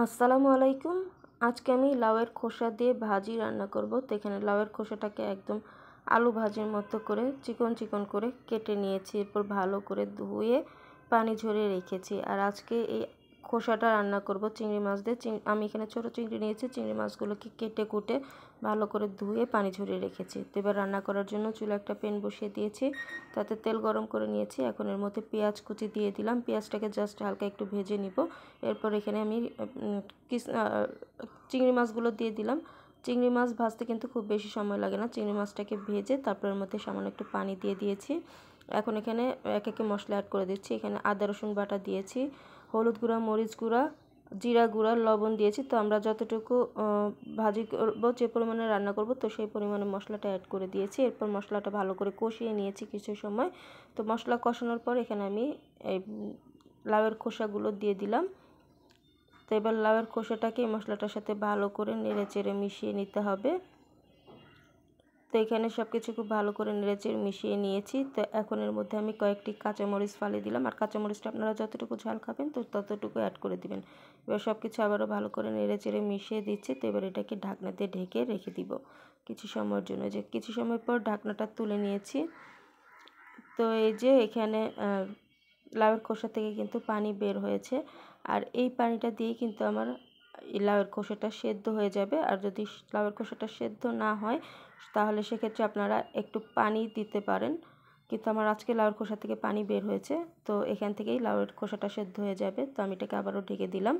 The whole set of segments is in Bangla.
আসসালামু আলাইকুম। আজকে আমি লাউয়ের খোসা দিয়ে ভাজি রান্না করব। তো এখানে লাউয়ের খোসাটাকে একদম আলু ভাজির মতো করে চিকন চিকন করে কেটে নিয়েছি। এরপর ভালো করে ধুয়ে পানি ঝরিয়ে রেখেছি। আর আজকে এই খোসাটা রান্না করব চিংড়ি মাছ দিয়ে। আমি এখানে ছোটো চিংড়ি নিয়েছি। চিংড়ি মাছগুলোকে কেটে কুটে ভালো করে ধুয়ে পানি ঝরিয়ে রেখেছি। তো এবার রান্না করার জন্য চুলা একটা প্যান বসিয়ে দিয়েছি, তাতে তেল গরম করে নিয়েছি। এখন এর মধ্যে পেঁয়াজ কুচি দিয়ে দিলাম। পেঁয়াজটাকে জাস্ট হালকা একটু ভেজে নিব। এরপর এখানে আমি চিংড়ি মাছগুলো দিয়ে দিলাম। চিংড়ি মাছ ভাজতে কিন্তু খুব বেশি সময় লাগে না। চিংড়ি মাছটাকে ভেজে তারপর এর মধ্যে সামান্য একটু পানি দিয়ে দিয়েছি। এখন এখানে এক একে মশলা অ্যাড করে দিচ্ছি। এখানে আদা রসুন বাটা দিয়েছি, হলুদ গুঁড়া, মরিচ গুঁড়া, জিরা গুঁড়া, লবণ দিয়েছি। তো আমরা যতটুকু ভাজি করবো, যে পরিমাণে রান্না করব, তো সেই পরিমাণে মশলাটা অ্যাড করে দিয়েছি। এরপর মশলাটা ভালো করে কষিয়ে নিয়েছি কিছু সময়। তো মশলা কষানোর পর এখানে আমি এই লাউয়ের খোসাগুলো দিয়ে দিলাম। তো এবার লাউয়ের খোসাটাকে এই মশলাটার সাথে ভালো করে নেড়ে চেড়ে মিশিয়ে নিতে হবে। তো এখানে সব কিছু খুব ভালো করে নেড়ে চেড়ে মিশিয়ে নিয়েছি। তো এখন এর মধ্যে আমি কয়েকটি কাঁচামরিচ ফালি দিলাম। আর কাঁচামরিচটা আপনারা যতটুকু ঝাল খাবেন তো ততটুকু অ্যাড করে দিবেন। এবার সব কিছু আবারও ভালো করে নেড়ে চেড়ে মিশিয়ে দিচ্ছি। তো এবার এটাকে ঢাকনা দিয়ে ঢেকে রেখে দিব কিছু সময়ের জন্য। যে কিছু সময় পর ঢাকনাটা তুলে নিয়েছি। তো এই যে এখানে লাউয়ের খোসা থেকে কিন্তু পানি বের হয়েছে। আর এই পানিটা দিয়ে কিন্তু আমার এই লাউয়ের খোসাটা সেদ্ধ হয়ে যাবে। আর যদি লাউয়ের খোসাটা সেদ্ধ না হয় তাহলে সেক্ষেত্রে আপনারা একটু পানি দিতে পারেন। কিন্তু আমার আজকে লাউয়ের খোসা থেকে পানি বের হয়েছে, তো এখান থেকেই লাউয়ের খোসাটা সেদ্ধ হয়ে যাবে। তো আমি এটাকে আবারও ঢেকে দিলাম।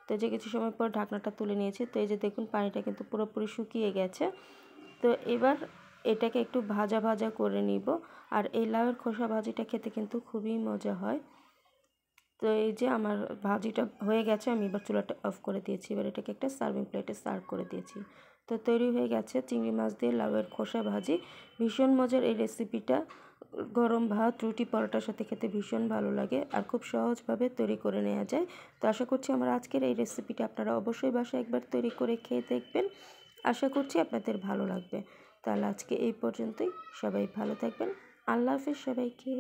তো এই যে কিছু সময় পর ঢাকনাটা তুলে নিয়েছি। তো এই যে দেখুন পানিটা কিন্তু পুরোপুরি শুকিয়ে গেছে। তো এবার এটাকে একটু ভাজা ভাজা করে নিব। আর এই লাউয়ের খোসা ভাজিটা খেতে কিন্তু খুবই মজা হয়। তো এই যে আমার ভাজিটা হয়ে গেছে, আমি এবার চুলাটা অফ করে দিয়েছি। এবার এটাকে একটা সার্ভিং প্লেটে সার্ভ করে দিয়েছি। তো তৈরি হয়ে গেছে চিংড়ি মাছ দিয়ে লাউয়ের খোসা ভাজি। ভীষণ মজার এই রেসিপিটা গরম ভাত, রুটি, পরোটার সাথে খেতে ভীষণ ভালো লাগে আর খুব সহজভাবে তৈরি করে নেওয়া যায়। তো আশা করছি আমার আজকের এই রেসিপিটা আপনারা অবশ্যই বাসায় একবার তৈরি করে খেয়ে দেখবেন। আশা করছি আপনাদের ভালো লাগবে। তাহলে আজকে এই পর্যন্তই। সবাই ভালো থাকবেন। আল্লাহ হাফেজ সবাইকে।